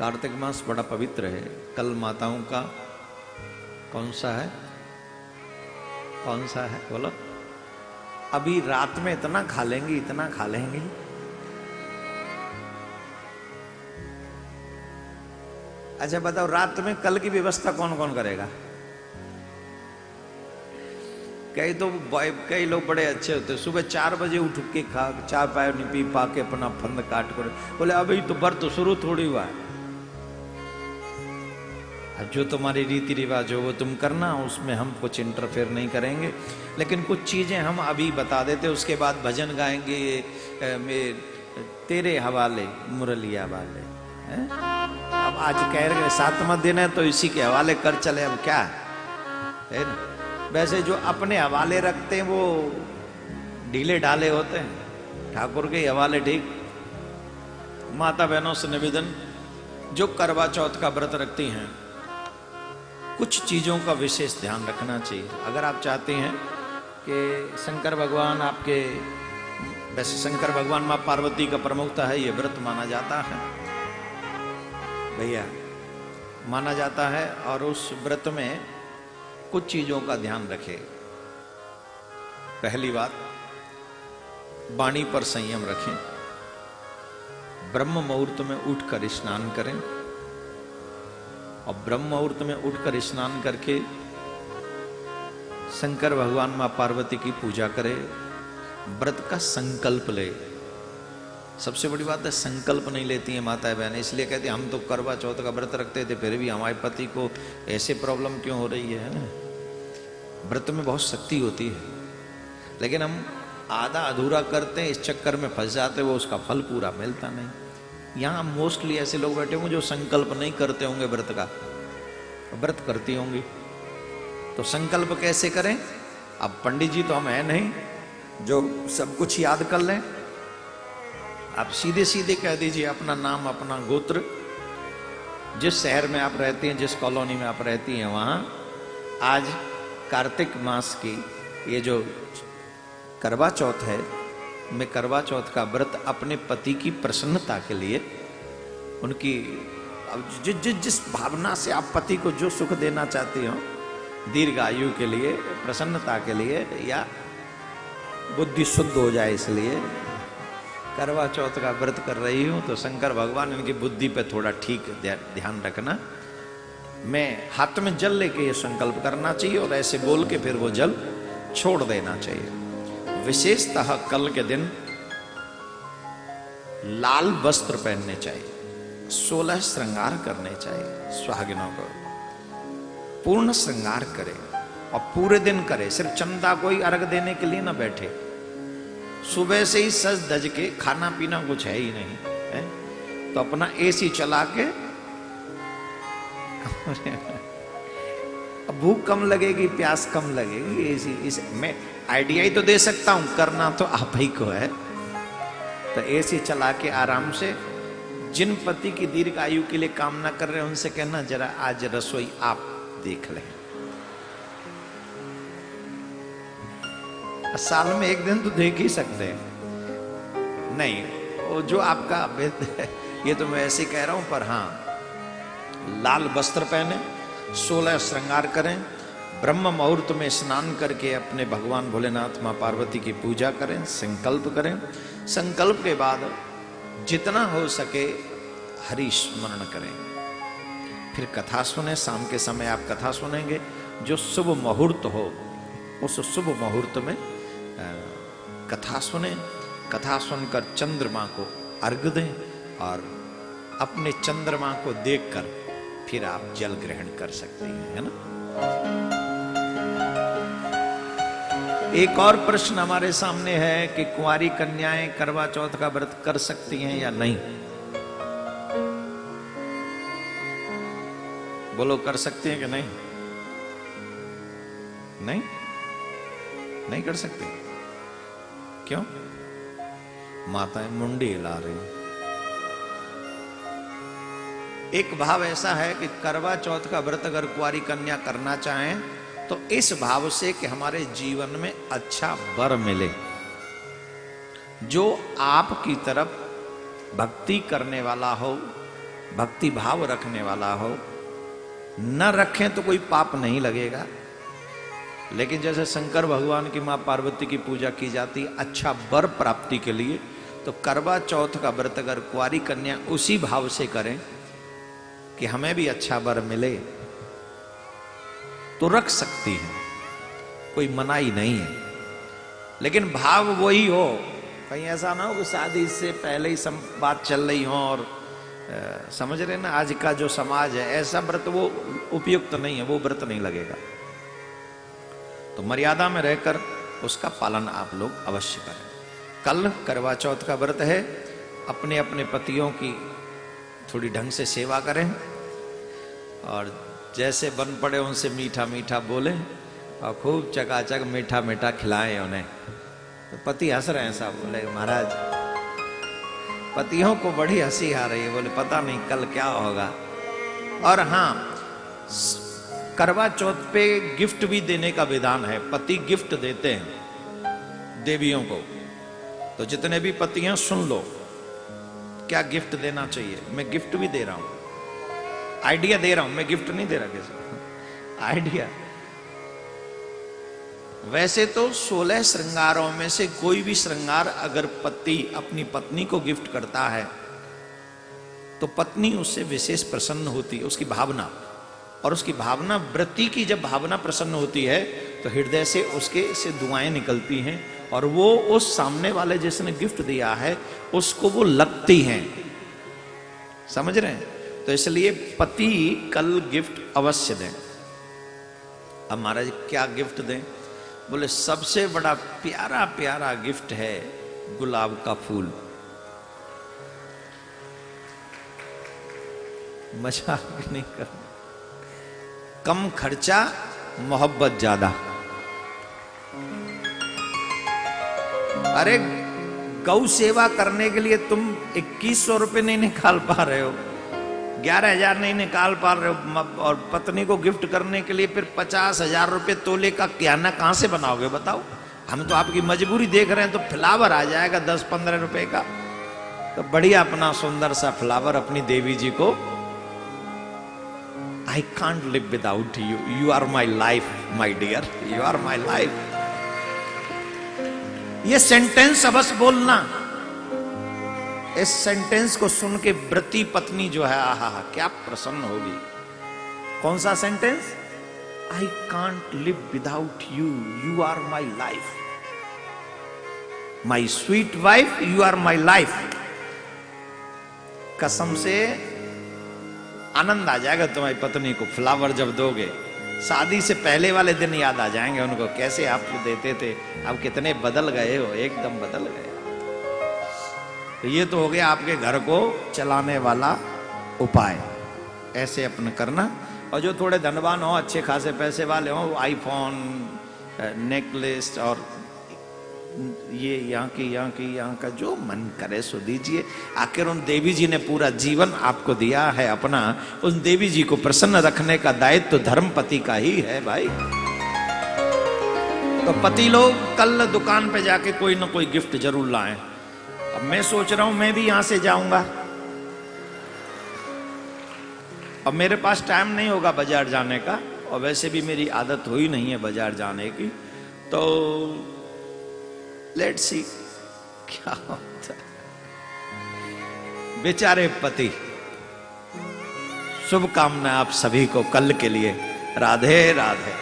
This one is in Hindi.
कार्तिक मास बड़ा पवित्र है। कल माताओं का कौन सा है? कौन सा है बोलो? अभी रात में इतना खा लेंगे, इतना खा लेंगे। अच्छा बताओ, रात में कल की व्यवस्था कौन कौन करेगा? कई लोग बड़े अच्छे होते, सुबह 4 बजे उठ के खा, चाय पाय नहीं पी पा के अपना फंद काट कर बोले अभी तो व्रत शुरू थोड़ी हुआ है। जो तुम्हारी रीति रिवाज हो वो तुम करना, उसमें हम कुछ इंटरफेयर नहीं करेंगे। लेकिन कुछ चीजें हम अभी बता देते, उसके बाद भजन गाएंगे तेरे हवाले मुरलिया वाले। अब आज कह रहे 7वां दिन है तो इसी के हवाले कर चले, अब क्या है ना। वैसे जो अपने हवाले रखते हैं वो ढीले ढाले होते हैं, ठाकुर के हवाले ठीक। माता बहनों से निवेदन, जो करवा चौथ का व्रत रखती हैं कुछ चीजों का विशेष ध्यान रखना चाहिए। अगर आप चाहते हैं कि शंकर भगवान आपके, वैसे शंकर भगवान मां पार्वती का प्रमुखता है, ये व्रत माना जाता है भैया, माना जाता है। और उस व्रत में कुछ चीजों का ध्यान रखें। पहली बात, वाणी पर संयम रखें। ब्रह्म मुहूर्त में उठकर स्नान करें और ब्रह्म मुहूर्त में उठकर स्नान करके शंकर भगवान मां पार्वती की पूजा करें। व्रत का संकल्प ले। सबसे बड़ी बात है, संकल्प नहीं लेती है माताएं बहनें, इसलिए कहती हम तो करवा चौथ का व्रत रखते थे फिर भी हमारे पति को ऐसे प्रॉब्लम क्यों हो रही है ना। व्रत में बहुत शक्ति होती है, लेकिन हम आधा अधूरा करते हैं, इस चक्कर में फंस जाते, वो उसका फल पूरा मिलता नहीं। यहाँ मोस्टली ऐसे लोग बैठे होंगे जो संकल्प नहीं करते होंगे व्रत का, व्रत करती होंगी। तो संकल्प कैसे करें? अब पंडित जी तो हम है नहीं जो सब कुछ याद कर लें। आप सीधे सीधे कह दीजिए अपना नाम, अपना गोत्र, जिस शहर में आप रहती हैं, जिस कॉलोनी में आप रहती हैं, वहां आज कार्तिक मास की ये जो करवा चौथ है, मैं करवा चौथ का व्रत अपने पति की प्रसन्नता के लिए, उनकी जिस भावना से आप पति को जो सुख देना चाहती हो, दीर्घ आयु के लिए, प्रसन्नता के लिए, या बुद्धि शुद्ध हो जाए इसलिए करवा चौथ का व्रत कर रही हूं, तो शंकर भगवान इनकी बुद्धि पे थोड़ा ठीक ध्यान रखना। मैं हाथ में जल लेके ये संकल्प करना चाहिए और ऐसे बोल के फिर वो जल छोड़ देना चाहिए। विशेषतः कल के दिन लाल वस्त्र पहनने चाहिए, 16 श्रृंगार करने चाहिए। सुहागिनों को पूर्ण श्रृंगार करें और पूरे दिन करे। सिर्फ चंदा कोई अर्घ देने के लिए ना बैठे, सुबह से ही सज धज के, खाना पीना कुछ है ही नहीं है, तो अपना एसी चला के भूख कम लगेगी, प्यास कम लगेगी। एसी इस मैं आइडिया ही तो दे सकता हूं, करना तो आप ही को है। तो एसी चला के आराम से, जिन पति की दीर्घ आयु के लिए कामना कर रहे हैं उनसे कहना जरा आज रसोई आप देख लें। साल में एक दिन तो देख ही सकते हैं, नहीं वो जो आपका ये तो मैं ऐसे कह रहा हूं, पर हाँ लाल वस्त्र पहने, 16 श्रृंगार करें, ब्रह्म मुहूर्त में स्नान करके अपने भगवान भोलेनाथ मां पार्वती की पूजा करें, संकल्प करें। संकल्प के बाद जितना हो सके हरि स्मरण करें, फिर कथा सुने। शाम के समय आप कथा सुनेंगे। जो शुभ मुहूर्त हो उस शुभ मुहूर्त में कथा सुने। कथा सुनकर चंद्रमा को अर्घ दें और अपने चंद्रमा को देखकर फिर आप जल ग्रहण कर सकते हैं, है ना। एक और प्रश्न हमारे सामने है कि कुंवारी कन्याएं करवा चौथ का व्रत कर सकती हैं या नहीं? बोलो, कर सकती हैं कि नहीं? नहीं, नहीं कर सकते। क्यों? माताएं मुंडी हिला रही। एक भाव ऐसा है कि करवा चौथ का व्रत अगर कुंवारी कन्या करना चाहें तो इस भाव से कि हमारे जीवन में अच्छा वर मिले, जो आपकी तरफ भक्ति करने वाला हो, भक्ति भाव रखने वाला हो। न रखें तो कोई पाप नहीं लगेगा, लेकिन जैसे शंकर भगवान की मां पार्वती की पूजा की जाती अच्छा वर प्राप्ति के लिए, तो करवा चौथ का व्रत अगर कुंवारी कन्या उसी भाव से करें कि हमें भी अच्छा वर मिले, तो रख सकती है, कोई मनाही नहीं है। लेकिन भाव वही हो, कहीं ऐसा ना हो कि शादी से पहले ही बात चल रही हो और समझ रहे ना, आज का जो समाज है ऐसा व्रत वो उपयुक्त नहीं है, वो व्रत नहीं लगेगा। तो मर्यादा में रहकर उसका पालन आप लोग अवश्य करें। कल करवा चौथ का व्रत है, अपने अपने पतियों की थोड़ी ढंग से सेवा करें और जैसे बन पड़े उनसे मीठा मीठा बोलें और खूब चकाचक मीठा मीठा खिलाएं उन्हें। तो पति हंस रहे हैं साहब, बोले महाराज पतियों को बड़ी हंसी आ रही है, बोले पता नहीं कल क्या होगा। और हाँ, करवा चौथ पे गिफ्ट भी देने का विधान है, पति गिफ्ट देते हैं देवियों को। तो जितने भी पति हैं सुन लो क्या गिफ्ट देना चाहिए। मैं गिफ्ट भी दे रहा हूं, आइडिया दे रहा हूं, मैं गिफ्ट नहीं दे रहा किसी को, आइडिया। वैसे तो 16 श्रृंगारों में से कोई भी श्रृंगार अगर पति अपनी पत्नी को गिफ्ट करता है तो पत्नी उससे विशेष प्रसन्न होती है, उसकी भावना। और उसकी भावना, व्रती की जब भावना प्रसन्न होती है तो हृदय से उसके से दुआएं निकलती हैं और वो उस सामने वाले जिसने गिफ्ट दिया है उसको वो लगती हैं। समझ रहे हैं? तो इसलिए पति कल गिफ्ट अवश्य दें। अब महाराज क्या गिफ्ट दें? बोले सबसे बड़ा प्यारा प्यारा गिफ्ट है गुलाब का फूल। मजाक नहीं कर, कम खर्चा मोहब्बत ज्यादा। अरे गौ सेवा करने के लिए तुम 2100 रुपये नहीं निकाल पा रहे हो, 11,000 नहीं निकाल पा रहे हो, और पत्नी को गिफ्ट करने के लिए फिर 50,000 रुपये तोले का कियाना कहां से बनाओगे बताओ? हम तो आपकी मजबूरी देख रहे हैं, तो फ्लावर आ जाएगा 10-15 रुपए का। तो बढ़िया अपना सुंदर सा फ्लावर अपनी देवी जी को, I can't live without you, you are my life my dear, you are my life. ये सेंटेंस अवश्य बोलना। इस सेंटेंस को सुन के व्रती पत्नी जो है आहा क्या प्रसन्न होगी। कौन सा sentence? I can't live without you, you are my life, my sweet wife, you are my life. कसम से आनंद आ जाएगा तुम्हारी पत्नी को फ्लावर जब दोगे। शादी से पहले वाले दिन याद आ जाएंगे उनको, कैसे आप देते थे, अब कितने बदल गए हो, एकदम बदल गए। तो ये तो हो गया आपके घर को चलाने वाला उपाय, ऐसे अपन करना। और जो थोड़े धनवान हो, अच्छे खासे पैसे वाले हो, आईफोन, नेकलेस और ये यहाँ का जो मन करे सो दीजिए। आखिर उन देवी जी ने पूरा जीवन आपको दिया है अपना, उन देवी जी को प्रसन्न रखने का दायित्व तो धर्मपति का ही है भाई। तो पति लोग कल दुकान पे जाके कोई ना कोई गिफ्ट जरूर लाएं। अब मैं सोच रहा हूं मैं भी यहां से जाऊंगा। अब मेरे पास टाइम नहीं होगा बाजार जाने का, और वैसे भी मेरी आदत हुई नहीं है बाजार जाने की। तो लेट्स सी क्या होता है। बेचारे पति, शुभकामनाएं आप सभी को कल के लिए। राधे राधे।